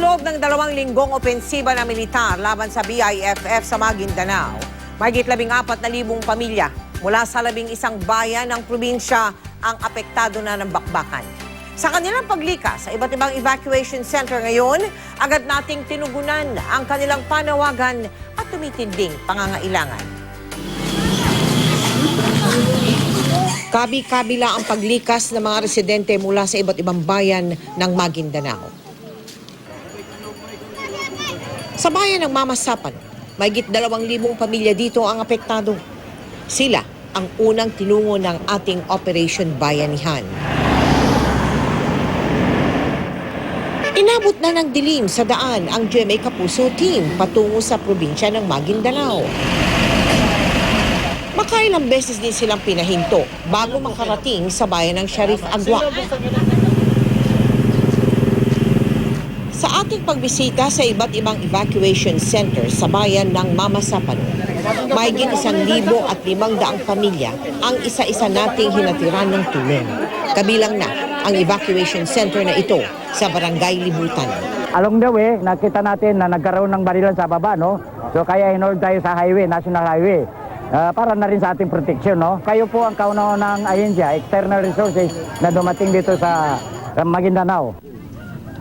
loob ng 2 linggong opensiba ng militar laban sa BIFF sa Maguindanao, mahigit 14,000 pamilya mula sa 11 bayan ng probinsya ang apektado na ng bakbakan. Sa kanilang paglikas sa iba't ibang evacuation center ngayon, agad nating tinugunan ang kanilang panawagan at tumitinding pangangailangan. Kabi-kabila ang paglikas ng mga residente mula sa iba't ibang bayan ng Maguindanao. Sa bayan ng Mamasapan, mahigit 2,000 pamilya dito ang apektado. Sila ang unang tinungo ng ating Operation Bayanihan. Inabot na ng dilim sa daan ang GMA Kapuso team patungo sa probinsya ng Maguindanao. Makailang beses din silang pinahinto bago makarating sa bayan ng Sharif Agua. Sa ating pagbisita sa iba't ibang evacuation center sa bayan ng Mamasapan, mahigit 1,500 pamilya ang isa-isa nating hinatiran ng tulong. Kabilang na ang evacuation center na ito sa Barangay Libutan. Along the way, nakita natin na nagkaroon ng barilan sa baba, no? So kaya hinold tayo sa highway, national highway. Para na rin sa ating protection, no? Kayo po ang kauna-unang ahensya, external resources na dumating dito sa Maguindanao.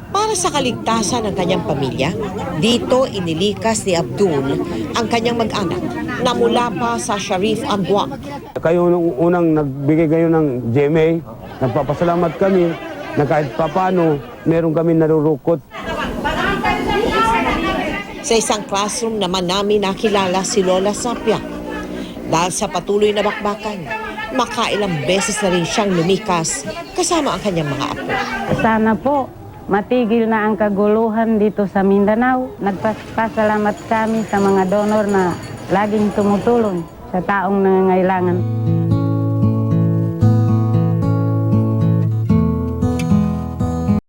Para sa kaligtasan ng kanyang pamilya, dito inilikas ni Abdul ang kanyang mag-anak na mula pa sa Sharif Agua. Kayo nung unang nagbigay kayo ng GMA, nagpapasalamat kami na kahit papano meron kami narurukot. Sa isang classroom naman namin nakilala si Lola Sapia. Dahil sa patuloy na bakbakan, makailang beses na rin siyang lumikas kasama ang kanyang mga apo. Sana po matigil na ang kaguluhan dito sa Mindanao. Nagpasalamat kami sa mga donor na laging tumutulong sa taong nangangailangan.